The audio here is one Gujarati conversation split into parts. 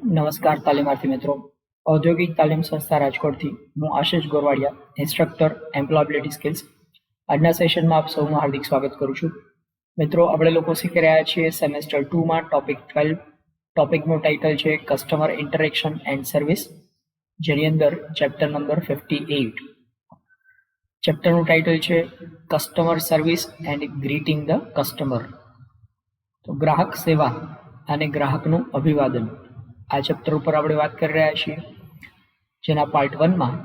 નમસ્કાર તાલીમાર્થી મિત્રો. ઔદ્યોગિક તાલીમ સંસ્થા રાજકોટથી હું આશિષ ગોરવાડિયા, ઇન્સ્ટ્રક્ટર એમ્પ્લોયબિલિટી સ્કિલ્સ. આજના સેશનમાં આપ સૌનું હાર્દિક સ્વાગત કરું છું. મિત્રો, આપણે લોકો શીખી રહ્યા છીએ સેમેસ્ટર 2માં ટોપિક 12. ટોપિકનું ટાઇટલ છે કસ્ટમર ઇન્ટરેક્શન એન્ડ સર્વિસ, જેની અંદર ચેપ્ટર નંબર 58. ચેપ્ટરનું ટાઇટલ છે customer service and greeting the customer. તો ગ્રાહક સેવા અને ગ્રાહકનું અભિવાદન, આ ચેપ્ટર ઉપર આપણે વાત કરી રહ્યા છીએ, જેના પાર્ટ 1માં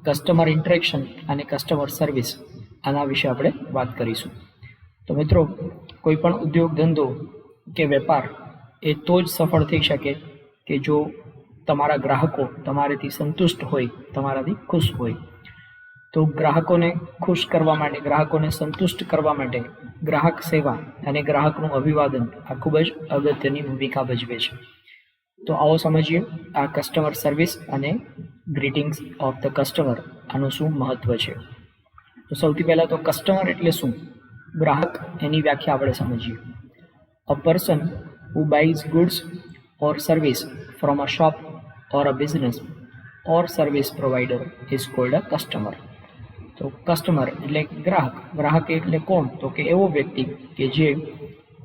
કસ્ટમર ઇન્ટરેક્શન અને કસ્ટમર સર્વિસ આના વિશે આપણે વાત કરીશું. તો મિત્રો, કોઈ પણ ઉદ્યોગ ધંધો કે વેપાર એ તો જ સફળ થઈ શકે કે જો તમારા ગ્રાહકો તમારાથી સંતુષ્ટ હોય, તમારાથી ખુશ હોય. તો ગ્રાહકોને ખુશ કરવા માટે, ગ્રાહકોને સંતુષ્ટ કરવા માટે ગ્રાહક સેવા અને ગ્રાહકનું અભિવાદન આ ખૂબ જ અગત્યની ભૂમિકા ભજવે છે. તો આવો સમજીએ આ કસ્ટમર સર્વિસ અને ગ્રીટિંગ્સ ઓફ ધ કસ્ટમર આનું શું મહત્વ છે. તો સૌથી પહેલાં તો કસ્ટમર એટલે શું? ગ્રાહક, એની વ્યાખ્યા આપણે સમજીએ. A person who buys goods or service from a shop or a business or service provider is called a customer. તો કસ્ટમર એટલે ગ્રાહક. ગ્રાહક એટલે કોણ? તો કે એવો વ્યક્તિ કે જે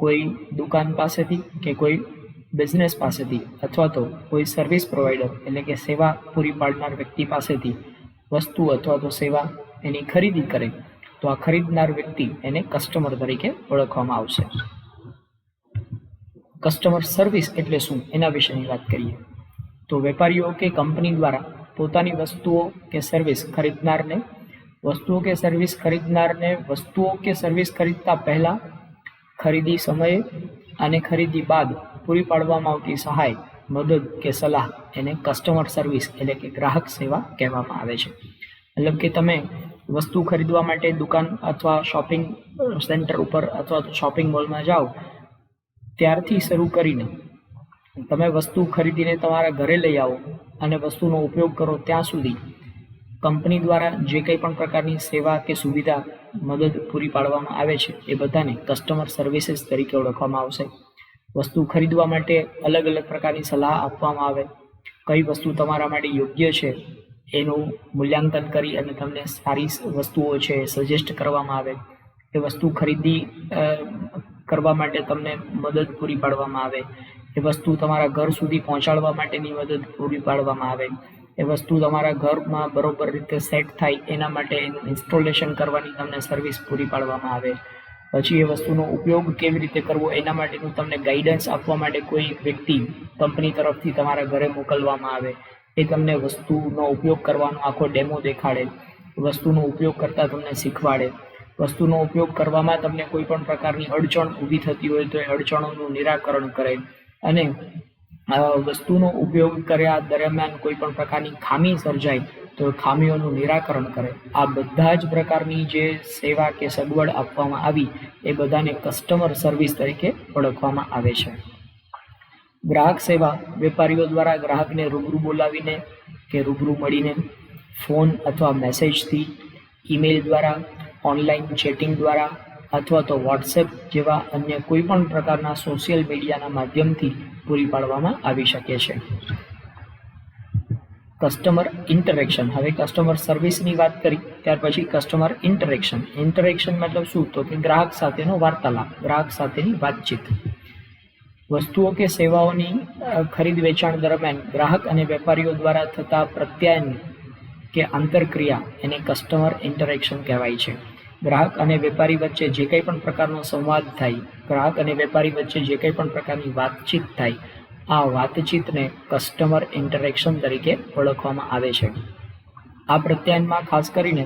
કોઈ દુકાન પાસેથી કે કોઈ બિઝનેસ પાસેથી અથવા તો કોઈ સર્વિસ પ્રોવાઈડર એટલે કે સેવા પૂરી પાડનાર વ્યક્તિ પાસેથી વસ્તુ અથવા તો સેવા એની ખરીદી કરે, તો આ ખરીદનાર વ્યક્તિ એને કસ્ટમર તરીકે ઓળખવામાં આવશે. કસ્ટમર સર્વિસ એટલે શું એના વિશેની વાત કરીએ. તો વેપારીઓ કે કંપની દ્વારા પોતાની વસ્તુઓ કે સર્વિસ ખરીદનારને વસ્તુઓ કે સર્વિસ ખરીદતા પહેલા, ખરીદી સમયે અને ખરીદી બાદ પૂરી પાડવામાં આવતી સહાય, મદદ કે સલાહ એને કસ્ટમર સર્વિસ એટલે કે ગ્રાહક સેવા કહેવામાં આવે છે. મતલબ કે તમે વસ્તુ ખરીદવા માટે દુકાન અથવા શોપિંગ સેન્ટર ઉપર અથવા તો શોપિંગ મોલમાં જાઓ, ત્યારથી શરૂ કરીને તમે વસ્તુ ખરીદીને તમારા ઘરે લઈ આવો અને વસ્તુનો ઉપયોગ કરો ત્યાં સુધી કંપની દ્વારા જે કંઈ પણ પ્રકારની સેવા કે સુવિધા, મદદ પૂરી પાડવામાં આવે છે એ બધાને કસ્ટમર સર્વિસીસ તરીકે ઓળખવામાં આવશે. વસ્તુ ખરીદવા માટે અલગ અલગ પ્રકારની સલાહ આપવામાં આવે, કઈ વસ્તુ તમારા માટે યોગ્ય છે એનું મૂલ્યાંકન કરી અને તમને સારી વસ્તુઓ છે સજેસ્ટ કરવામાં આવે, એ વસ્તુ ખરીદી કરવા માટે તમને મદદ પૂરી પાડવામાં આવે, એ વસ્તુ તમારા ઘર સુધી પહોંચાડવા માટેની મદદ પૂરી પાડવામાં આવે, એ વસ્તુ તમારા ઘરમાં બરોબર રીતે સેટ થાય એના માટે એનું ઇન્સ્ટોલેશન કરવાની તમને સર્વિસ પૂરી પાડવામાં આવે. પછી એ વસ્તુનો ઉપયોગ કેવી રીતે કરવો એના માટેનું તમને ગાઈડન્સ આપવા માટે કોઈ વ્યક્તિ કંપની તરફથી તમારા ઘરે મોકલવામાં આવે, એ તમને વસ્તુનો ઉપયોગ કરવાનો આખો ડેમો દેખાડે, વસ્તુનો ઉપયોગ કરતાં તમને શીખવાડે, વસ્તુનો ઉપયોગ કરવામાં તમને કોઈ પણ પ્રકારની અડચણ ઊભી થતી હોય તો એ અડચણોનું નિરાકરણ કરે, અને વસ્તુનો ઉપયોગ કર્યા દરમિયાન કોઈ પણ પ્રકારની ખામી સર્જાય તો ખામીઓનું નિરાકરણ કરે. આ બધા જ પ્રકારની જે સેવા કે સગવડ આપવામાં આવી એ બધાને કસ્ટમર સર્વિસ તરીકે ઓળખવામાં આવે છે. ગ્રાહક સેવા વેપારીઓ દ્વારા ગ્રાહકને રૂબરૂ બોલાવીને કે રૂબરૂ મળીને, ફોન અથવા મેસેજથી, ઈમેલ દ્વારા, ઓનલાઈન ચેટિંગ દ્વારા અથવા તો વોટ્સએપ જેવા અન્ય કોઈ પણ પ્રકારના સોશિયલ મીડિયાના માધ્યમથી પૂરી પાડવામાં આવી શકે છે. Customer interaction. હવે કસ્ટમર સર્વિસની વાત કરી, ત્યાર પછી કસ્ટમર ઇન્ટરેક્શન. ઇન્ટરેક્શન મતલબ શું? તો કે ગ્રાહક સાથેનો વાર્તાલાપ, ગ્રાહક સાથેની વાતચીત. વસ્તુઓ કે સેવાઓની ખરીદ વેચાણ દરમિયાન ગ્રાહક અને વેપારીઓ દ્વારા થતા પ્રત્યાયન કે આંતરક્રિયા એને કસ્ટમર ઇન્ટરેક્શન કહેવાય છે. ગ્રાહક અને વેપારી વચ્ચે જે કંઈ પણ પ્રકારનો સંવાદ થાય, ગ્રાહક અને વેપારી વચ્ચે જે કંઈ પણ પ્રકારની વાતચીત થાય, આ વાતચીતને કસ્ટમર ઇન્ટરેક્શન તરીકે ઓળખવામાં આવે છે. આ પ્રત્યાયનમાં ખાસ કરીને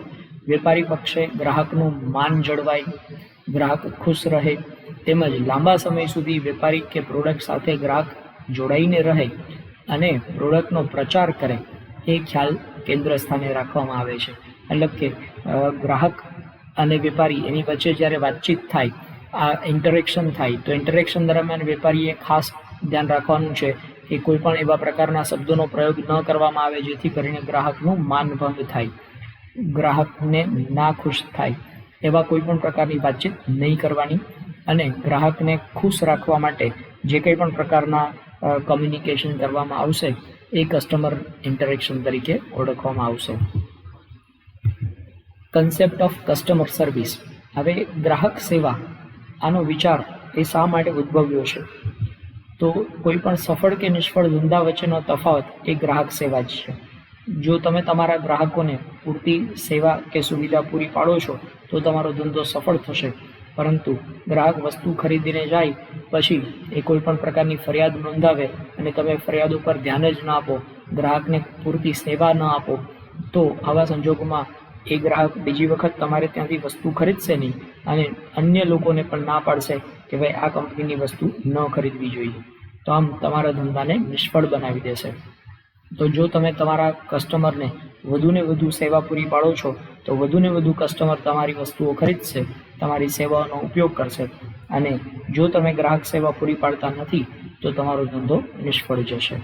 વેપારી પક્ષે ગ્રાહકનું માન જળવાય, ગ્રાહક ખુશ રહે, તેમજ લાંબા સમય સુધી વેપારી કે પ્રોડક્ટ સાથે ગ્રાહક જોડાઈને રહે અને પ્રોડક્ટનો પ્રચાર કરે, એ ખ્યાલ કેન્દ્ર સ્થાને રાખવામાં આવે છે. મતલબ કે ગ્રાહક અને વેપારી એની વચ્ચે જ્યારે વાતચીત થાય, આ ઇન્ટરેક્શન થાય, તો ઇન્ટરેક્શન દરમિયાન વેપારીએ ખાસ ધ્યાન રાખવાનું છે કે કોઈ પણ એવા પ્રકારના શબ્દોનો પ્રયોગ ન કરવામાં આવે જેથી કરીને ગ્રાહકનું માનભંગ થાય, ગ્રાહકને ના ખુશ થાય, એવા કોઈ પણ પ્રકારની વાતચીત નહીં કરવાની. અને ગ્રાહકને ખુશ રાખવા માટે જે કંઈ પણ પ્રકારના કમ્યુનિકેશન કરવામાં આવશે એ કસ્ટમર ઇન્ટરેક્શન તરીકે ઓળખવામાં આવશે. Concept of customer service. હવે ગ્રાહક સેવા આનો વિચાર એ શા માટે ઉદ્ભવ્યો છે? તો કોઈ પણ સફળ કે નિષ્ફળ ધંધા વચ્ચેનો તફાવત એ ગ્રાહક સેવા જ છે. જો તમે તમારા ગ્રાહકોને પૂરતી સેવા કે સુવિધા પૂરી પાડો છો તો તમારો ધંધો સફળ થશે, પરંતુ ગ્રાહક વસ્તુ ખરીદીને જાય પછી એ કોઈ પણ પ્રકારની ફરિયાદ નોંધાવે અને તમે ફરિયાદો પર ધ્યાન જ ન આપો, ગ્રાહકને પૂરતી સેવા ન આપો, તો આવા સંજોગોમાં એ ગ્રાહક બીજી વખત તમારે ત્યાંથી વસ્તુ ખરીદશે નહીં અને અન્ય લોકોને પણ ના પાડશે કે ભાઈ આ કંપનીની વસ્તુ ન ખરીદવી જોઈએ. તો આમ તમારા ધંધાને નિષ્ફળ બનાવી દેશે. તો જો તમે તમારા કસ્ટમરને વધુને વધુ સેવા પૂરી પાડો છો તો વધુને વધુ કસ્ટમર તમારી વસ્તુઓ ખરીદશે, તમારી સેવાઓનો ઉપયોગ કરશે, અને જો તમે ગ્રાહક સેવા પૂરી પાડતા નથી તો તમારો ધંધો નિષ્ફળ જશે.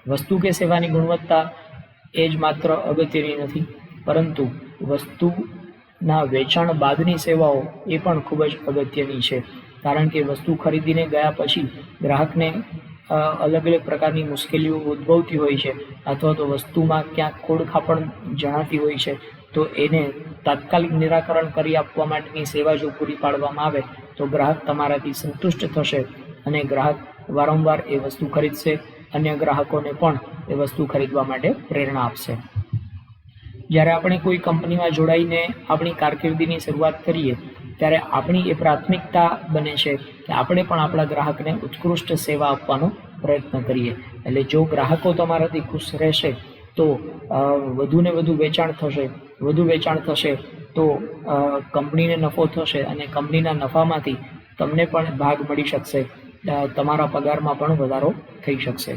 વસ્તુ કે સેવાની ગુણવત્તા એ જ માત્ર અગત્યની નથી, પરંતુ વસ્તુના વેચાણ બાદની સેવાઓ એ પણ ખૂબ જ અગત્યની છે. કારણ કે વસ્તુ ખરીદીને ગયા પછી ગ્રાહકને અલગ અલગ પ્રકારની મુશ્કેલીઓ ઉદ્ભવતી હોય છે, અથવા તો વસ્તુમાં ક્યાંક ખોડખાપણ જણાતી હોય છે, તો એને તાત્કાલિક નિરાકરણ કરી આપવા માટેની સેવા જો પૂરી પાડવામાં આવે તો ગ્રાહક તમારાથી સંતુષ્ટ થશે અને ગ્રાહક વારંવાર એ વસ્તુ ખરીદશે, અન્ય ગ્રાહકોને પણ એ વસ્તુ ખરીદવા માટે પ્રેરણા આપશે. જ્યારે આપણે કોઈ કંપનીમાં જોડાઈને આપણી કારકિર્દીની શરૂઆત કરીએ ત્યારે આપણી એ પ્રાથમિકતા બને છે કે આપણે પણ આપણા ગ્રાહકને ઉત્કૃષ્ટ સેવા આપવાનો પ્રયત્ન કરીએ. એટલે જો ગ્રાહકો તમારાથી ખુશ રહેશે તો વધુને વધુ વેચાણ થશે તો કંપનીને નફો થશે અને કંપનીના નફામાંથી તમને પણ ભાગ મળી શકશે, તમારા પગારમાં પણ વધારો થઈ શકશે.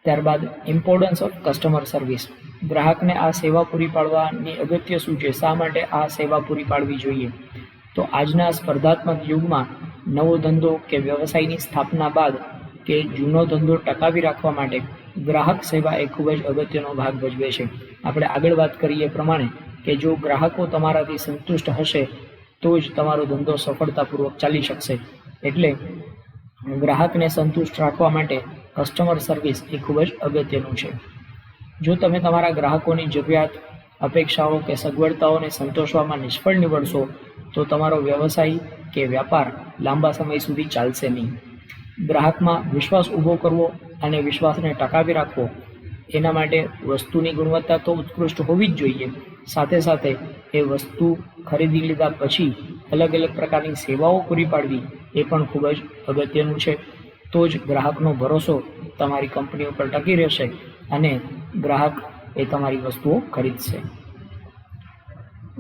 ત્યારબાદ ઇમ્પોર્ટન્સ ઓફ કસ્ટમર સર્વિસ. ગ્રાહકને આ સેવા પૂરી પાડવાની અગત્ય શું છે? શા માટે આ સેવા પૂરી પાડવી જોઈએ? તો આજના સ્પર્ધાત્મક યુગમાં નવો ધંધો કે વ્યવસાયની સ્થાપના બાદ કે જૂનો ધંધો ટકાવી રાખવા માટે ગ્રાહક સેવા એ ખૂબ જ અગત્યનો ભાગ ભજવે છે. આપણે આગળ વાત કરીએ પ્રમાણે કે જો ગ્રાહકો તમારાથી સંતુષ્ટ હશે તો જ તમારો ધંધો સફળતાપૂર્વક ચાલી શકશે. એટલે ગ્રાહકને સંતુષ્ટ રાખવા માટે કસ્ટમર સર્વિસ એ ખૂબ જ અગત્યનું છે. જો તમે તમારા ગ્રાહકોની જરૂરિયાત, અપેક્ષાઓ કે સગવડતાઓને સંતોષવામાં નિષ્ફળ નીવડશો તો તમારો વ્યવસાય કે વ્યાપાર લાંબા સમય સુધી ચાલશે નહીં. ગ્રાહકમાં વિશ્વાસ ઊભો કરવો અને વિશ્વાસને ટકાવી રાખવો એના માટે વસ્તુની ગુણવત્તા તો ઉત્કૃષ્ટ હોવી જ જોઈએ, સાથે સાથે એ વસ્તુ ખરીદી લીધા પછી અલગ અલગ પ્રકારની સેવાઓ પૂરી પાડવી એ પણ ખૂબ જ અગત્યનું છે. તો જ ગ્રાહકનો ભરોસો તમારી કંપની ઉપર ટકી રહેશે અને ગ્રાહક એ તમારી વસ્તુઓ ખરીદશે.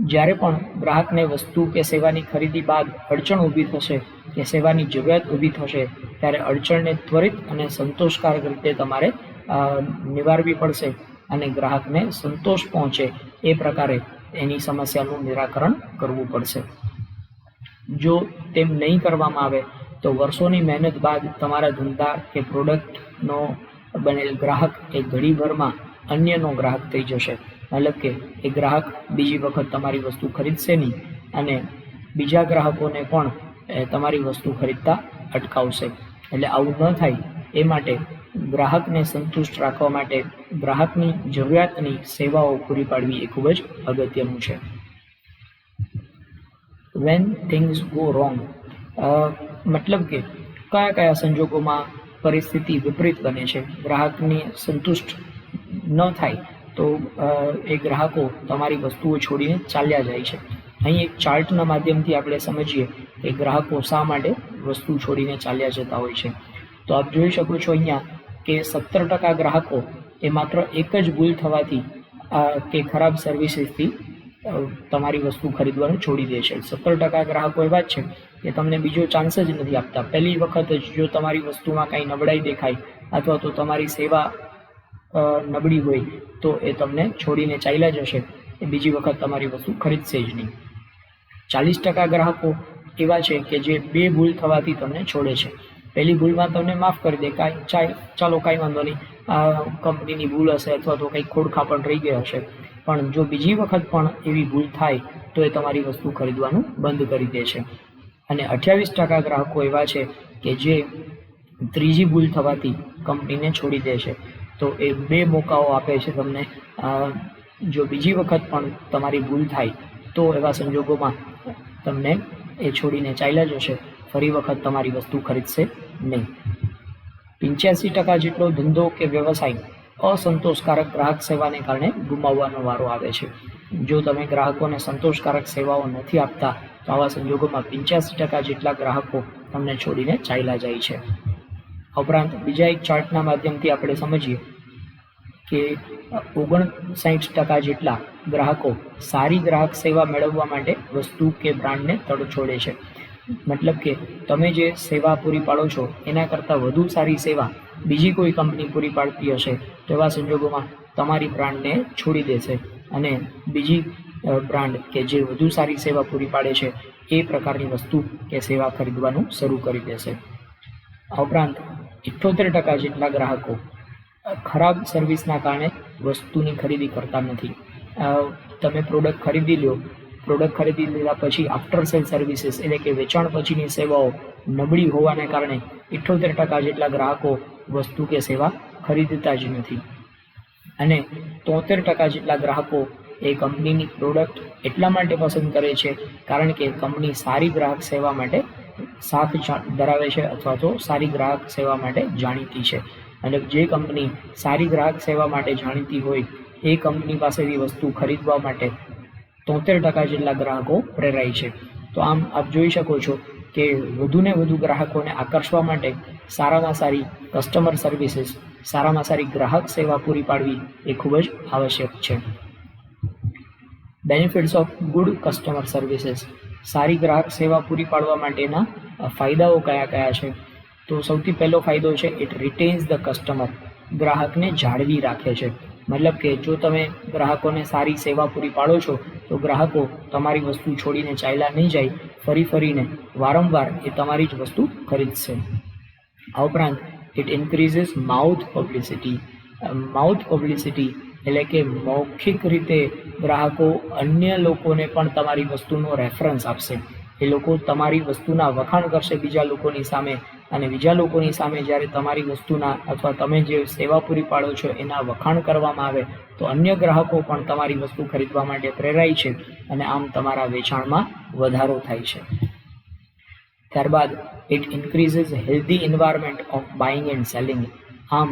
જ્યારે પણ ગ્રાહકને વસ્તુ કે સેવાની ખરીદી બાદ અડચણ ઊભી થશે કે સેવાની જરૂરિયાત ઊભી થશે ત્યારે અડચણને ત્વરિત અને સંતોષકારક રીતે તમારે નિવારવી પડશે અને ગ્રાહકને સંતોષ પહોંચે એ પ્રકારે એની સમસ્યાનું નિરાકરણ કરવું પડશે. જો તેમ નહીં કરવામાં આવે તો વર્ષોની મહેનત બાદ તમારા ધંધા કે પ્રોડક્ટનો બનેલ ગ્રાહક એ ઘડીભરમાં અન્યનો ગ્રાહક થઈ જશે. મતલબ કે એ ગ્રાહક બીજી વખત તમારી વસ્તુ ખરીદશે નહીં અને બીજા ગ્રાહકોને પણ તમારી વસ્તુ ખરીદતા અટકાવશે. એટલે આવું ન થાય એ માટે ગ્રાહકને સંતુષ્ટ રાખવા માટે ગ્રાહકની જરૂરિયાતની સેવાઓ પૂરી પાડવી એ ખૂબ જ અગત્યનું છે. વેન થિંગ્સ ગો રોંગ, મતલબ કે કયા કયા સંજોગોમાં પરિસ્થિતિ વિપરીત બને છે, ગ્રાહકને સંતુષ્ટ ન થાય તો એ ગ્રાહકો તમારી વસ્તુઓ છોડીને ચાલ્યા જાય છે. અહીં એક ચાર્ટના માધ્યમથી આપણે સમજીએ કે ગ્રાહકો શા માટે વસ્તુ છોડીને ચાલ્યા જતા હોય છે. તો આપ જોઈ શકો છો અહીંયા કે 17% ગ્રાહકો એ માત્ર એક જ ભૂલ થવાથી કે ખરાબ સર્વિસીસથી તમારી વસ્તુ ખરીદવાનું છોડી દે છે. 17% ગ્રાહકો એવા જ છે કે તમને બીજો ચાન્સ જ નથી આપતા. પહેલી વખત જ જો તમારી વસ્તુમાં કાંઈ નબળાઈ દેખાય અથવા તો તમારી સેવા નબળી હોય તો એ તમને છોડીને ચાલ્યા જશે, એ બીજી વખત તમારી વસ્તુ ખરીદશે જ નહીં. 40% ગ્રાહકો એવા છે કે જે 2 ભૂલ થવાથી તમને છોડે છે. પહેલી ભૂલમાં તમને માફ કરી દે, ચાલો કાંઈ વાંધો નહીં, આ કંપનીની ભૂલ હશે અથવા તો કંઈક ખોડખાપણ રહી ગયો હશે, પણ જો બીજી વખત પણ એવી ભૂલ થાય તો એ તમારી વસ્તુ ખરીદવાનું બંધ કરી દે છે. અને 28% ગ્રાહકો એવા છે કે જે ત્રીજી ભૂલ થવાથી કંપનીને છોડી દે છે. તો એ 2 મોકાઓ આપે છે તમને. જો બીજી વખત પણ તમારી ભૂલ થાય તો એવા સંજોગોમાં તમને એ છોડીને ચાલ્યા જશે, ફરી વખત તમારી વસ્તુ ખરીદશે નહીં. 85% જેટલો ધંધો કે વ્યવસાય અસંતોષકારક ગ્રાહક સેવાને કારણે ગુમાવવાનો વારો આવે છે. જો તમે ગ્રાહકોને સંતોષકારક સેવાઓ નથી આપતા તો આવા સંજોગોમાં 85% જેટલા ગ્રાહકો તમને છોડીને ચાલ્યા જાય છે. ઉપરાંત બીજા એક ચાર્ટના માધ્યમથી આપણે સમજીએ કે 59% જેટલા ગ્રાહકો સારી ગ્રાહક સેવા મેળવવા માટે વસ્તુ કે બ્રાન્ડને તડછોડે છે. મતલબ કે તમે જે સેવા પૂરી પાડો છો એના કરતાં વધુ સારી સેવા બીજી કોઈ કંપની પૂરી પાડતી હશે તો એવા સંજોગોમાં તમારી બ્રાન્ડને છોડી દેશે અને બીજી બ્રાન્ડ કે જે વધુ સારી સેવા પૂરી પાડે છે એ પ્રકારની વસ્તુ કે સેવા ખરીદવાનું શરૂ કરી દેશે. આ ઉપરાંત 78% જેટલા ગ્રાહકો ખરાબ સર્વિસના કારણે વસ્તુની ખરીદી કરતા નથી. તમે પ્રોડક્ટ ખરીદી લીધા પછી આફ્ટર સેલ સર્વિસીસ એટલે કે વેચાણ પછીની સેવાઓ નબળી હોવાને કારણે 78% જેટલા ગ્રાહકો વસ્તુ કે સેવા ખરીદતા જ નથી. અને 73% જેટલા ગ્રાહકો એ કંપનીની પ્રોડક્ટ એટલા માટે પસંદ કરે છે કારણ કે કંપની સારી ગ્રાહક સેવા માટે સાથ ધરાવે છે અથવા તો સારી ગ્રાહક સેવા માટે જાણીતી છે. અને જે કંપની સારી ગ્રાહક સેવા માટે જાણીતી હોય એ કંપની પાસેથી વસ્તુ ખરીદવા માટે 73% જેટલા ગ્રાહકો પ્રેરાય છે. તો આમ આપ જોઈ શકો છો કે વધુને વધુ ગ્રાહકોને આકર્ષવા માટે સારામાં સારી કસ્ટમર સર્વિસીસ, સારામાં સારી ગ્રાહક સેવા પૂરી પાડવી એ ખૂબ જ આવશ્યક છે. Benefits of good customer services. સારી ગ્રાહક સેવા પૂરી પાડવા માટેના ફાયદાઓ કયા કયા છે? તો સૌથી પહેલો ફાયદો છે ઇટ રિટેન્સ ધ કસ્ટમર. ગ્રાહકને જાળવી રાખે છે. મતલબ કે જો તમે ગ્રાહકોને સારી સેવા પૂરી પાડો છો તો ગ્રાહકો તમારી વસ્તુ છોડીને ચાલ્યા નહીં જાય, ફરીને વારંવાર એ તમારી જ વસ્તુ ખરીદશે. આ ઉપરાંત it increases mouth publicity. Mouth publicity એટલે કે મૌખિક રીતે ગ્રાહકો અન્ય લોકોને પણ તમારી વસ્તુનો રેફરન્સ આપશે. એ લોકો તમારી વસ્તુના વખાણ કરશે બીજા લોકોની સામે, અને બીજા લોકોની સામે જ્યારે તમારી વસ્તુના અથવા તમે જે સેવા પૂરી પાડો છો એના વખાણ કરવામાં આવે તો અન્ય ગ્રાહકો પણ તમારી વસ્તુ ખરીદવા માટે પ્રેરાય છે અને આમ તમારા વેચાણમાં વધારો થાય છે. ત્યારબાદ it increases healthy environment of buying and selling. આમ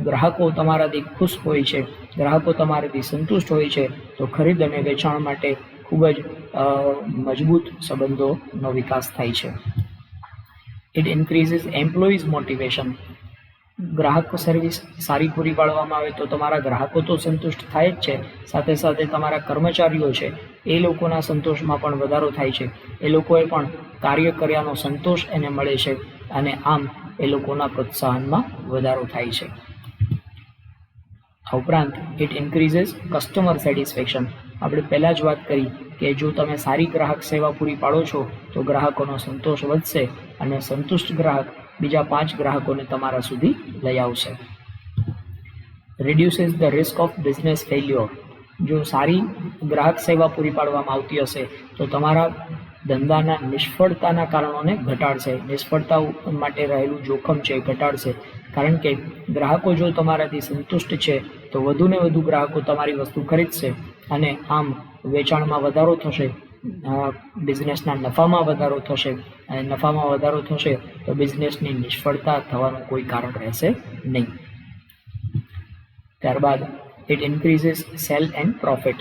ગ્રાહકો તમારાથી ખુશ હોય છે, ગ્રાહકો તમારાથી સંતુષ્ટ હોય છે તો ખરીદ અને વેચાણ માટે ખૂબ જ મજબૂત સંબંધોનો વિકાસ થાય છે. It increases employees motivation. ગ્રાહક સર્વિસ સારી પૂરી પાડવામાં આવે તો તમારા ગ્રાહકો તો સંતુષ્ટ થાય જ છે, સાથે સાથે તમારા કર્મચારીઓ છે એ લોકોના સંતોષમાં પણ વધારો થાય છે. એ લોકોએ પણ કાર્ય કર્યાનો સંતોષ એને મળે છે અને આમ એ લોકોના પ્રોત્સાહનમાં વધારો થાય છે. આ ઉપરાંત ઇટ ઇન્ક્રીઝિસ કસ્ટમર સેટિસ્ફેક્શન. આપણે પહેલાં જ વાત કરી કે જો તમે સારી ગ્રાહક સેવા પૂરી પાડો છો તો ગ્રાહકોનો સંતોષ વધશે અને સંતુષ્ટ ગ્રાહક બીજા 5 ગ્રાહકોને તમારા સુધી લઈ આવશે. Reduces the risk of business failure. જો સારી ગ્રાહક સેવા પૂરી પાડવામાં આવતી હશે તો તમારા ધંધાના નિષ્ફળતાના કારણોને ઘટાડશે. નિષ્ફળતા માટે રહેલું જોખમ છે એ ઘટાડશે. કારણ કે ગ્રાહકો જો તમારાથી સંતુષ્ટ છે તો વધુને વધુ ગ્રાહકો તમારી વસ્તુ ખરીદશે અને આમ વેચાણમાં વધારો થશે, બિઝનેસના નફામાં વધારો થશે અને નફામાં વધારો થશે તો બિઝનેસની નિષ્ફળતા થવાનું કોઈ કારણ રહેશે નહીં. ત્યારબાદ it increases sale and profit.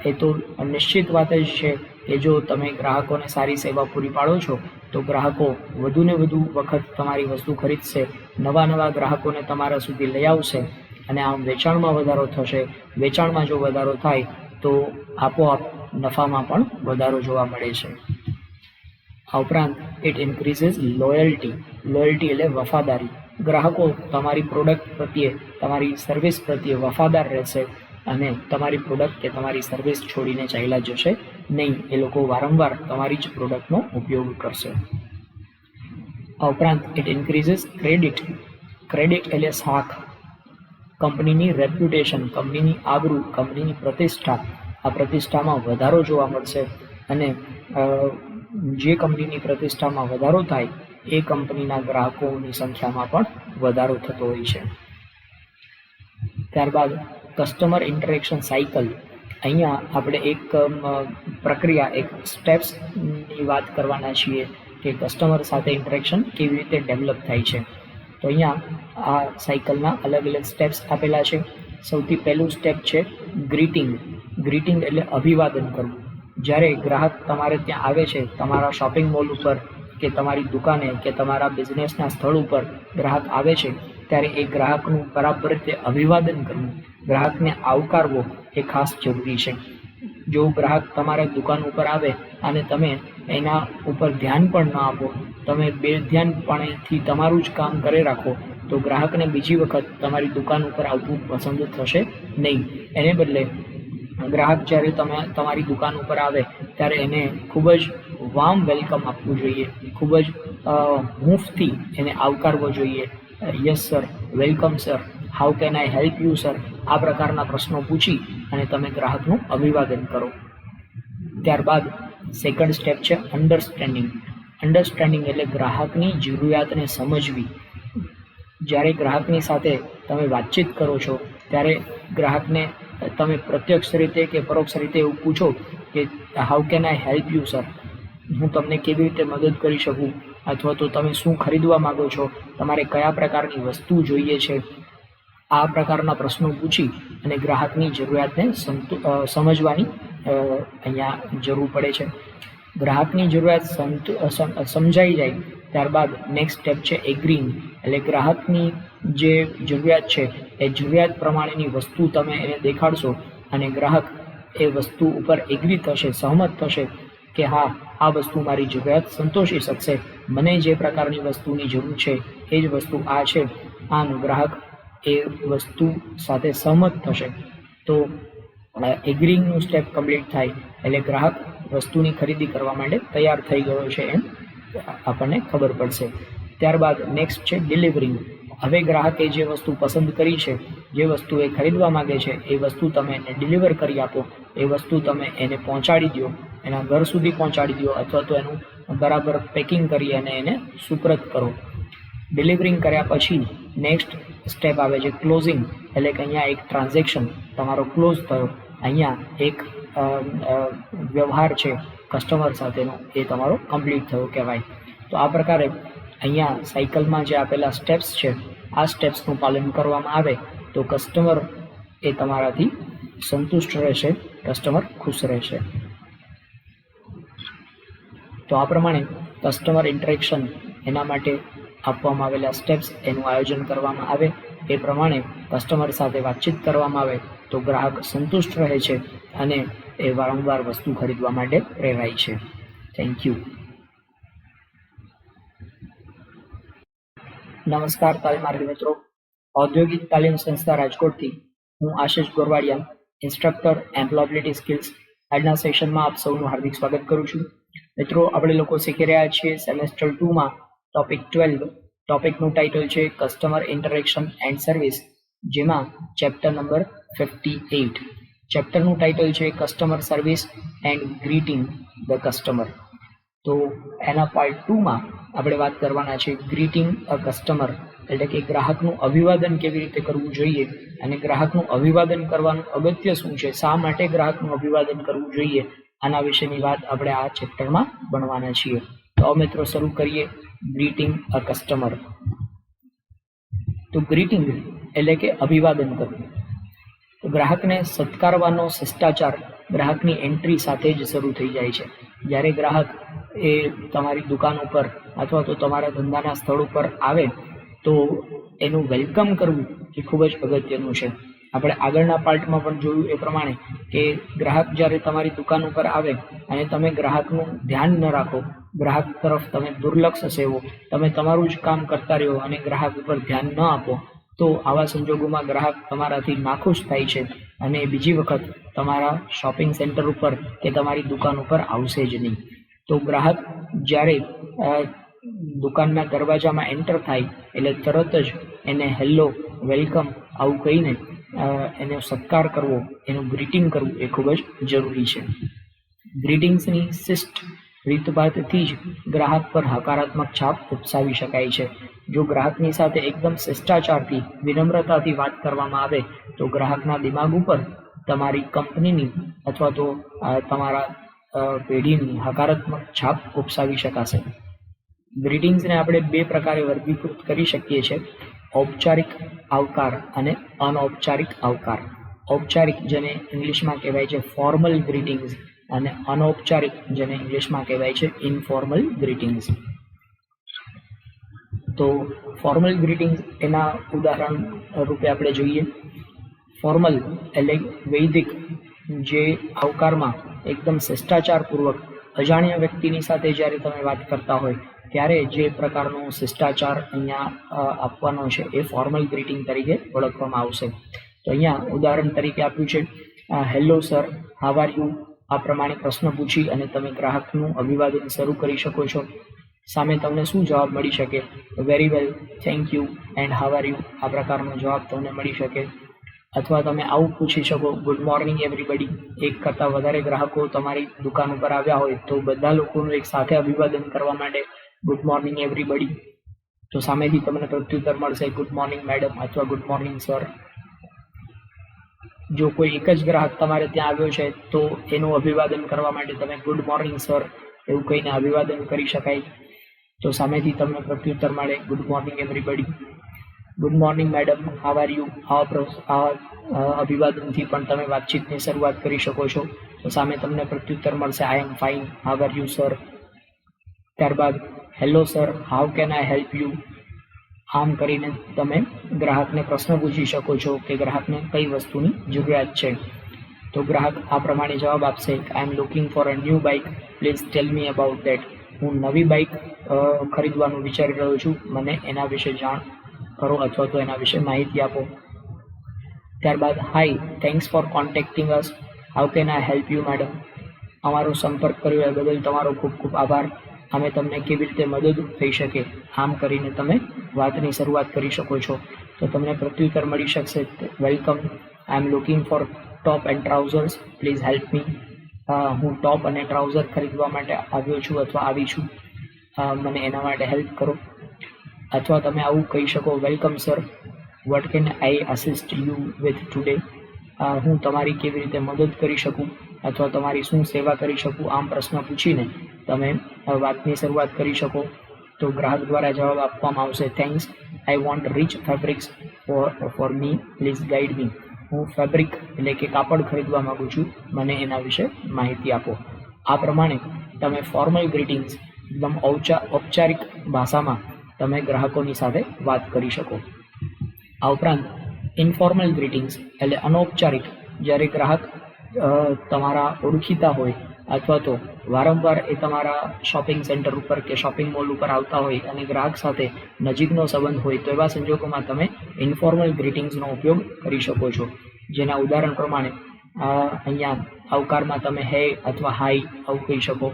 એ તો નિશ્ચિત વાત જ છે કે જો તમે ગ્રાહકોને સારી સેવા પૂરી પાડો છો તો ગ્રાહકો વધુને વધુ વખત તમારી વસ્તુ ખરીદશે, નવા ગ્રાહકોને તમારા સુધી લઈ આવશે અને આમ વેચાણમાં વધારો થશે. વેચાણમાં જો વધારો થાય તો આપોઆપ નફામાં પણ વધારો જોવા મળે છે. આ ઉપરાંત ઇટ ઇન્ક્રીઝિસ લોયલ્ટી. લોયલ્ટી એટલે વફાદારી. ગ્રાહકો તમારી પ્રોડક્ટ પ્રત્યે, તમારી સર્વિસ પ્રત્યે વફાદાર રહેશે અને તમારી પ્રોડક્ટ કે તમારી સર્વિસ છોડીને ચાલ્યા જશે નહીં. એ લોકો વારંવાર તમારી જ પ્રોડક્ટનો ઉપયોગ કરશે. આ ઉપરાંત ઇટ ઇન્ક્રીઝિસ ક્રેડિટ. ક્રેડિટ એટલે સાખ. કંપનીની રેપ્યુટેશન, કંપનીની આબરૂ, કંપનીની પ્રતિષ્ઠા, આ પ્રતિષ્ઠામાં વધારો જોવા મળશે અને જે કંપનીની પ્રતિષ્ઠામાં વધારો થાય એ કંપનીના ગ્રાહકોની સંખ્યામાં પણ વધારો થતો હોય છે. ત્યારબાદ કસ્ટમર ઇન્ટરેક્શન સાયકલ. અહીંયા આપણે એક પ્રક્રિયા, એક સ્ટેપ્સની વાત કરવાના છીએ કે કસ્ટમર સાથે ઇન્ટરેક્શન કેવી રીતે ડેવલપ થાય છે. તો અહીંયા આ સાયકલના અલગ અલગ સ્ટેપ્સ આપેલા છે. સૌથી પહેલું સ્ટેપ છે ગ્રીટિંગ. ગ્રીટિંગ એટલે અભિવાદન કરવું. જ્યારે ગ્રાહક તમારે ત્યાં આવે છે, તમારા શોપિંગ મોલ ઉપર કે તમારી દુકાને કે તમારા બિઝનેસના સ્થળ ઉપર ગ્રાહક આવે છે, ત્યારે એ ગ્રાહકનું બરાબર રીતે અભિવાદન કરવું, ગ્રાહકને આવકારવો એ ખાસ જરૂરી છે. જો ગ્રાહક તમારા દુકાન ઉપર આવે અને તમે એના ઉપર ધ્યાન પણ ન આપો, તમે બેધ્યાનપણેથી તમારું જ કામ કરે રાખો, તો ગ્રાહકને બીજી વખત તમારી દુકાન ઉપર આવવું પસંદ થશે નહીં. એને બદલે ગ્રાહક જ્યારે તમારી દુકાન ઉપર આવે ત્યારે એને ખૂબ જ વાર્મ વેલકમ આપવું જોઈએ, ખૂબ જ હૂંફથી એને આવકારવો જોઈએ. Yes sir, welcome sir, how can I help you sir, આ પ્રકારના પ્રશ્નો પૂછી અને તમે ગ્રાહકનું અભિવાદન કરો. ત્યારબાદ સેકન્ડ સ્ટેપ છે અન્ડરસ્ટેન્ડિંગ. અન્ડરસ્ટેન્ડિંગ એટલે ગ્રાહકની જરૂરિયાતને સમજવી. જ્યારે ગ્રાહકની સાથે તમે વાતચીત કરો છો ત્યારે ગ્રાહકને તમે પ્રત્યક્ષ રીતે કે પરોક્ષ રીતે એવું પૂછો કે how can I help you sir, હું તમને કેવી રીતે મદદ કરી શકું, અથવા તો તમે શું ખરીદવા માગો છો, તમારે કયા પ્રકારની વસ્તુ જોઈએ છે. આ પ્રકારના પ્રશ્નો પૂછી અને ગ્રાહકની જરૂરિયાતને સમજવાની અહીંયા જરૂર પડે છે. ગ્રાહકની જરૂરિયાત સમજાઈ જાય ત્યારબાદ નેક્સ્ટ સ્ટેપ છે એગ્રીંગ. એટલે ગ્રાહકની જે જરૂરિયાત છે એ જરૂરિયાત પ્રમાણેની વસ્તુ તમે એને દેખાડશો અને ગ્રાહક એ વસ્તુ ઉપર એગ્રી થશે, સહમત થશે કે હા, આ વસ્તુ મારી જરૂરિયાત સંતોષી શકશે, મને જે પ્રકારની વસ્તુની જરૂર છે એ જ વસ્તુ આ છે. આમ ગ્રાહક એ વસ્તુ સાથે સહમત થશે. તો એગ્રીંગનું સ્ટેપ કમ્પ્લીટ થાય એટલે ગ્રાહક વસ્તુની ખરીદી કરવા માટે તૈયાર થઈ ગયો છે એમ આપણને ખબર પડશે. ત્યારબાદ નેક્સ્ટ છે ડિલિવરિંગ. હવે ગ્રાહકે જે વસ્તુ પસંદ કરી છે, જે વસ્તુ એ ખરીદવા માંગે છે, એ વસ્તુ તમે એને ડિલિવર કરી આપો, એ વસ્તુ તમે એને પહોંચાડી દો, એના ઘર સુધી પહોંચાડી દો, અથવા તો એનું બરાબર પેકિંગ કરી અને એને સુપરત કરો. ડિલિવરિંગ કર્યા પછી નેક્સ્ટ સ્ટેપ આવે છે ક્લોઝિંગ. એટલે કે અહીંયા એક ટ્રાન્ઝેક્શન તમારો ક્લોઝ થયો, અહીંયા એક વ્યવહાર છે કસ્ટમર સાથેનો એ તમારો કમ્પ્લીટ થયો કહેવાય. તો આ પ્રકારે અહીંયા સાયકલમાં જે આપેલા સ્ટેપ્સ છે, આ સ્ટેપ્સનું પાલન કરવામાં આવે તો કસ્ટમર એ તમારાથી સંતુષ્ટ રહેશે, કસ્ટમર ખુશ રહેશે. તો આ પ્રમાણે કસ્ટમર ઇન્ટરેક્શન એના માટે આપવામાં આવેલા સ્ટેપ્સ, એનું આયોજન કરવામાં આવે, એ પ્રમાણે કસ્ટમર સાથે વાતચીત કરવામાં આવે તો ગ્રાહક સંતુષ્ટ રહે છે અને એ વારંવાર વસ્તુ ખરીદવા માટે પ્રેરાય છે. Thank you. નમસ્કાર તાલીમાર્થી મિત્રો, ઔદ્યોગિક તાલીમ સંસ્થા રાજકોટથી હું આશિષ ગોરવાડિયા, ઇન્સ્ટ્રક્ટર એમ્પ્લોયબિલિટી સ્કિલ્સ. આજના સેશનમાં આપ સૌનું હાર્દિક સ્વાગત કરું છું. મિત્રો, આપણે લોકો શીખી રહ્યા છીએ સેમેસ્ટર 2માં ટોપિક 12. ટોપિકનું ટાઇટલ છે કસ્ટમર ઇન્ટરેક્શન એન્ડ સર્વિસ, જેમાં ચેપ્ટર નંબર 58. ચેપ્ટરનું ટાઇટલ છે customer service and greeting the customer. તો એના પાર્ટ 2માં આપણે વાત કરવાના છે ગ્રીટિંગ અ કસ્ટમર, એટલે કે ગ્રાહકનું અભિવાદન કેવી રીતે કરવું જોઈએ અને ગ્રાહકનું અભિવાદન કરવાનું અગત્ય શું છે, શા માટે ગ્રાહકનું અભિવાદન કરવું જોઈએ, આના વિશેની વાત આપણે આ ચેપ્ટરમાં ભણવાના છીએ. તો મિત્રો શરૂ કરીએ ગ્રીટિંગ અ કસ્ટમર. તો ગ્રીટિંગ એટલે કે અભિવાદન કરવું. તો ગ્રાહકને સત્કારવાનો શિષ્ટાચાર ગ્રાહકની એન્ટ્રી સાથે જ શરૂ થઈ જાય છે. જ્યારે ગ્રાહક એ તમારી દુકાન ઉપર અથવા તો તમારા ધંધાના સ્થળ ઉપર આવે તો એનું વેલકમ કરવું એ ખૂબ જ અગત્યનું છે. આપણે આગળના પાર્ટમાં પણ જોયું એ પ્રમાણે કે ગ્રાહક જ્યારે તમારી દુકાન ઉપર આવે અને તમે ગ્રાહકનું ધ્યાન ન રાખો, ગ્રાહક તરફ તમે દુર્લક્ષ સેવો, તમે તમારું જ કામ કરતા રહો અને ગ્રાહક ઉપર ધ્યાન ન આપો, તો આવા સંજોગોમાં ગ્રાહક તમારાથી નાખુશ થાય છે અને બીજી વખત તમારા શોપિંગ સેન્ટર ઉપર કે તમારી દુકાન ઉપર આવશે જ નહીં. તો ગ્રાહક જ્યારે દુકાનના દરવાજામાં એન્ટર થાય એટલે તરત જ એને હેલો, વેલકમ આવું કહીને એનો સત્કાર કરવો, એનું ગ્રીટિંગ કરવું એ ખૂબ જ જરૂરી છે. ગ્રીટિંગ્સની શિષ્ટ રીતભાતથી જ ગ્રાહક પર હકારાત્મક છાપ ઉપસાવી શકાય છે. જો ગ્રાહકની સાથે એકદમ શિષ્ટાચારથી વિનમ્રતાથી વાત કરવામાં આવે તો ગ્રાહકના દિમાગ ઉપર તમારી કંપનીની અથવા તો તમારા પેઢીની હકારાત્મક છાપ ઉપસાવી શકાશે. ગ્રીટિંગ્સને આપણે બે પ્રકારે વર્ગીકૃત કરી શકીએ છીએ: ઔપચારિક આવકાર અને અનૌપચારિક આવકાર. ઔપચારિક, જેને ઇંગ્લિશમાં કહેવાય છે ફોર્મલ ગ્રીટિંગ્સ, અને અનૌપચારિક, જેને ઇંગ્લિશમાં કહેવાય છે ઇનફોર્મલ ગ્રીટિંગ્સ. તો ફોર્મલ ગ્રીટિંગ્સ એના ઉદાહરણ રૂપે આપણે જોઈએ. ફોર્મલ એટલે વૈદિક, જે આવકારમાં એકદમ શિષ્ટાચારપૂર્વક અજાણ્યા વ્યક્તિની સાથે જ્યારે તમે વાત કરતા હોય ત્યારે જે પ્રકારનો શિષ્ટાચાર અહીંયા આપવાનો છે એ ફોર્મલ ગ્રીટિંગ તરીકે ઓળખવામાં આવશે. તો અહીંયા ઉદાહરણ તરીકે આપ્યું છે, hello sir, how are you. આ પ્રમાણે પ્રશ્ન પૂછી અને તમે ગ્રાહકનું અભિવાદન શરૂ કરી શકો છો. સામે તમને શું જવાબ મળી શકે? Very well, thank you and how are you. આ પ્રકારનો જવાબ તમને મળી શકે. અથવા તમે આવું પૂછી શકો, ગુડ મોર્નિંગ એવરીબડી. એક કરતાં વધારે ગ્રાહકો તમારી દુકાન ઉપર આવ્યા હોય તો બધા લોકોનું એક સાથે અભિવાદન કરવા માટે ગુડ મોર્નિંગ એવરીબડી. તો સામેથી તમને પ્રત્યુત્તર મળશે ગુડ મોર્નિંગ મેડમ અથવા ગુડ મોર્નિંગ સર. જો કોઈ એક જ ગ્રાહક તમારે ત્યાં આવ્યો છે તો એનું અભિવાદન કરવા માટે તમે ગુડ મોર્નિંગ સર એવું કહીને અભિવાદન કરી શકાય. તો સામેથી તમને પ્રત્યુત્તર મળે good morning everybody. Good morning madam, how are you. આ અભિવાદનથી પણ તમે વાતચીતની શરૂઆત કરી શકો છો. તો સામે તમને પ્રત્યુત્તર મળશે I am fine, how are you sir. ત્યારબાદ hello sir, how can I help you. આમ કરીને તમે ગ્રાહકને પ્રશ્ન પૂછી શકો છો કે ગ્રાહકને કઈ વસ્તુની જરૂરિયાત છે. તો ગ્રાહક આ પ્રમાણે જવાબ આપશે, I am looking for a new bike, please tell me about that. હું નવી બાઇક ખરીદવાનું વિચારી રહ્યો છું, મને એના વિશે જાણ કરો અથવા તો એના વિશે માહિતી આપો. ત્યારબાદ hi, thanks for contacting us, how can I help you madam. અમારો સંપર્ક કર્યો એ બદલ તમારો ખૂબ ખૂબ આભાર. અમે તમને કેવી રીતે મદદરૂપ થઈ શકે. આમ કરીને તમે વાતની શરૂઆત કરી શકો છો. તો તમને પ્રત્યુત્તર મળી શકશે, welcome, I am looking four top and trousers, please help me. હું ટોપ અને ટ્રાઉઝર ખરીદવા માટે આવ્યો છું અથવા આવી છું, મને એના માટે હેલ્પ કરો. અથવા તમે આવું કહી શકો, welcome sir, what can I assist you with today. હું તમારી કેવી રીતે મદદ કરી શકું અથવા તમારી શું સેવા કરી શકું. આમ પ્રશ્ન પૂછીને તમે વાતની શરૂઆત કરી શકો. તો ગ્રાહક દ્વારા જવાબ આપવામાં આવશે, thanks, I want rich fabrics for me, please guide me. હું ફેબ્રિક એટલે કે કાપડ ખરીદવા માગું છું, મને એના વિશે માહિતી આપો. આ પ્રમાણે તમે ફોર્મલ ગ્રીટિંગ્સ એકદમ ઔપચારિક ભાષામાં તમે ગ્રાહકોની સાથે વાત કરી શકો. આ ઉપરાંત ઇનફોર્મલ ગ્રીટિંગ્સ એટલે અનૌપચારિક, જ્યારે ગ્રાહક તમારા ઓળખીતા હોય અથવા તો વારંવાર એ તમારા શોપિંગ સેન્ટર ઉપર કે શોપિંગ મોલ ઉપર આવતા હોય અને ગ્રાહક સાથે નજીકનો સંબંધ હોય તો એવા સંજોગોમાં તમે ઇનફોર્મલ ગ્રીટિંગ્સનો ઉપયોગ કરી શકો છો. જેના ઉદાહરણ પ્રમાણે અહીંયા આવકારમાં તમે હે અથવા હાય આવું કહી શકો.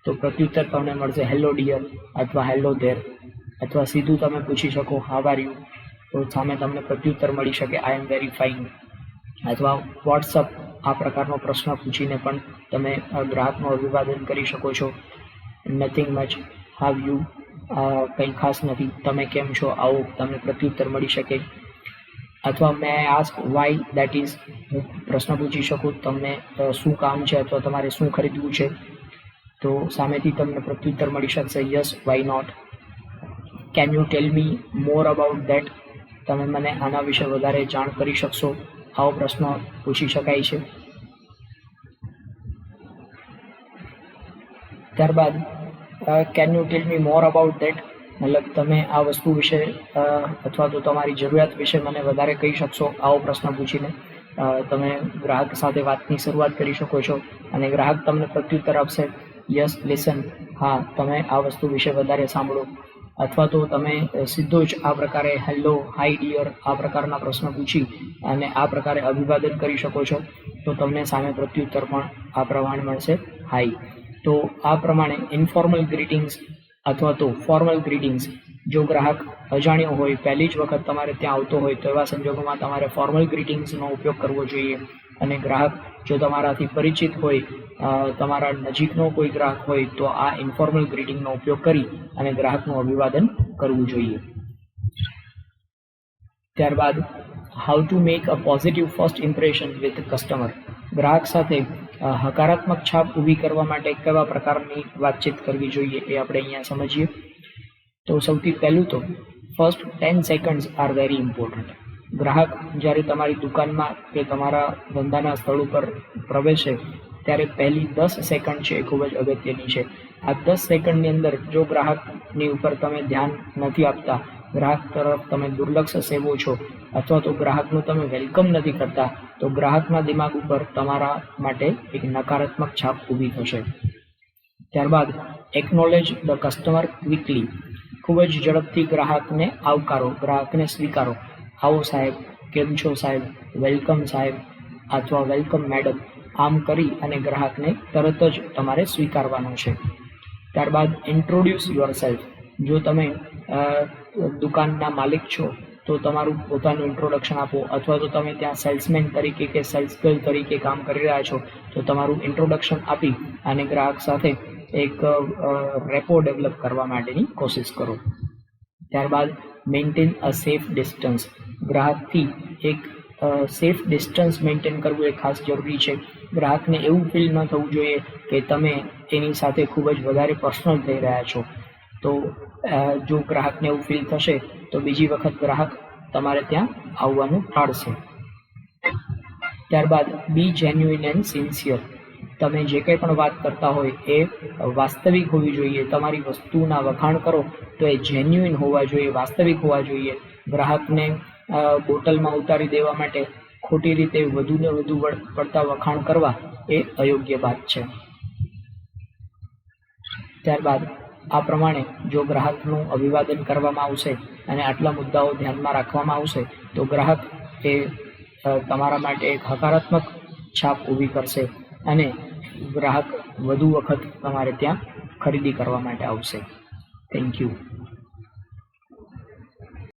તો પ્રત્યુત્તર તમને મળશે હેલો ડિયર અથવા હેલો ધેર. અથવા સીધું તમે પૂછી શકો, હાવ આર યુ. તો સામે તમને પ્રત્યુત્તર મળી શકે, આઈ એમ વેરી ફાઇન. અથવા વોટ્સઅપ આ પ્રકારનો પ્રશ્ન પૂછીને પણ તમે ગ્રાહકનું અભિવાદન કરી શકો છો. નથિંગ મચ, હાવ યુ, કંઈ ખાસ નથી, તમે કેમ છો, આવો તમને પ્રત્યુત્તર મળી શકે. અથવા may I ask why that is, હું પ્રશ્ન પૂછી શકું તમને શું કામ છે અથવા તમારે શું ખરીદવું છે. તો સામેથી તમને પ્રત્યુત્તર મળી શકશે, yes, why not. Can you tell me more about that, તમે મને આના વિશે વધારે જાણ કરી શકશો. આવો પ્રશ્ન પૂછી શકાય છે. ત્યારબાદ can you tell me more about that, મતલબ તમે આ વસ્તુ વિશે અથવા તો તમારી જરૂરિયાત વિશે મને વધારે કહી શકશો. આવો પ્રશ્ન પૂછીને તમે ગ્રાહક સાથે વાતની શરૂઆત કરી શકો છો અને ગ્રાહક તમને પ્રત્યુત્તર આપશે, યસ, લિસન, હા, તમે આ વસ્તુ વિશે વધારે સાંભળો. અથવા તો તમે સીધો જ આ પ્રકારે હેલો, હાય ડિયર આ પ્રકારના પ્રશ્ન પૂછી અને આ પ્રકારે અભિવાદન કરી શકો છો. તો તમને સામે પ્રત્યુત્તર પણ આ પ્રમાણે મળશે, હાય. તો આ પ્રમાણે ઇનફોર્મલ ગ્રીટિંગ્સ અથવા તો ફોર્મલ ગ્રીટિંગ્સ, જો ગ્રાહક અજાણ્યો હોય, પહેલી જ વખત તમારે ત્યાં આવતો હોય તો એવા સંજોગોમાં તમારે ફોર્મલ ગ્રીટિંગ્સનો ઉપયોગ કરવો જોઈએ. અને ગ્રાહક જો તમારાથી પરિચિત હોય તમારા નજીકનો કોઈ ગ્રાહક હોય તો આ ઇન્ફોર્મલ ગ્રીટિંગનો ઉપયોગ કરી અને ગ્રાહકનું અભિવાદન કરવું જોઈએ. ત્યારબાદ how to make a positive first impression with customer. ગ્રાહક સાથે હકારાત્મક છાપ ઊભી કરવા માટે કેવા પ્રકારની વાતચીત કરવી જોઈએ એ આપણે અહીંયા સમજીએ. તો સૌથી પહેલું તો first 10 seconds are very important. ગ્રાહક જ્યારે તમારી દુકાનમાં કે તમારા ધંધાના સ્થળ ઉપર પ્રવેશે ત્યારે પહેલી 10 સેકન્ડ છે એ ખૂબ જ અગત્યની છે. આ 10 સેકન્ડની અંદર જો ગ્રાહકની ઉપર તમે ધ્યાન નથી આપતા, ગ્રાહક તરફ તમે દુર્લક્ષ સેવો છો અથવા તો ગ્રાહકનું તમે વેલકમ નથી કરતા તો ગ્રાહકના દિમાગ ઉપર તમારા માટે એક નકારાત્મક છાપ ઊભી થશે. ત્યારબાદ એકનોલેજ ધ કસ્ટમર ક્વિકલી. ખૂબ જ ઝડપથી ગ્રાહકને આવકારો, ગ્રાહકને સ્વીકારો. આવો સાહેબ, કેમ છો સાહેબ, વેલકમ સાહેબ અથવા વેલકમ મેડમ, આમ કરી અને ગ્રાહકને તરત જ તમારે સ્વીકારવાનું છે. ત્યારબાદ ઇન્ટ્રોડ્યુસ યોર સેલ્ફ. જો તમે દુકાનના માલિક છો તો તમારું પોતાનું ઇન્ટ્રોડક્શન આપો, અથવા તો તમે ત્યાં સેલ્સમેન તરીકે કે સેલ્સ ગર્લ તરીકે કામ કરી રહ્યા છો તો તમારું ઇન્ટ્રોડક્શન આપી અને ગ્રાહક સાથે એક રેપો ડેવલપ કરવા માટેની કોશિશ કરો. ત્યારબાદ મેન્ટેન અ સેફ ડિસ્ટન્સ. ગ્રાહકથી એક સેફ ડિસ્ટન્સ મેન્ટેન કરવું એ ખાસ જરૂરી છે. ગ્રાહકને એવું ફીલ ન થવું જોઈએ કે તમે એની સાથે ખૂબ જ વધારે પર્સનલ થઈ રહ્યા છો. તો જો ગ્રાહકને એવું ફીલ થશે તો બીજી વખત ગ્રાહક તમારે ત્યાં આવવાનું ટાળશે. ત્યારબાદ બી જેન્યુઇન એન્ડ સિન્સિયર. તમે જે કંઈ પણ વાત કરતા હોય એ વાસ્તવિક હોવી જોઈએ. તમારી વસ્તુના વખાણ કરો તો એ જેન્યુઇન હોવા જોઈએ, વાસ્તવિક હોવા જોઈએ. ગ્રાહકને બોટલમાં ઉતારી દેવા માટે ખોટી રીતે વધુને વધુ પડતા વખાણ કરવા એ અયોગ્ય વાત છે. ત્યારબાદ આ પ્રમાણે જો ગ્રાહકનું અભિવાદન કરવામાં આવશે અને આટલા મુદ્દાઓ ધ્યાનમાં રાખવામાં આવશે તો ગ્રાહક એ તમારા માટે એક હકારાત્મક છાપ ઊભી કરશે અને ગ્રાહક વધુ વખત તમારે ત્યાં ખરીદી કરવા માટે આવશે. Thank you.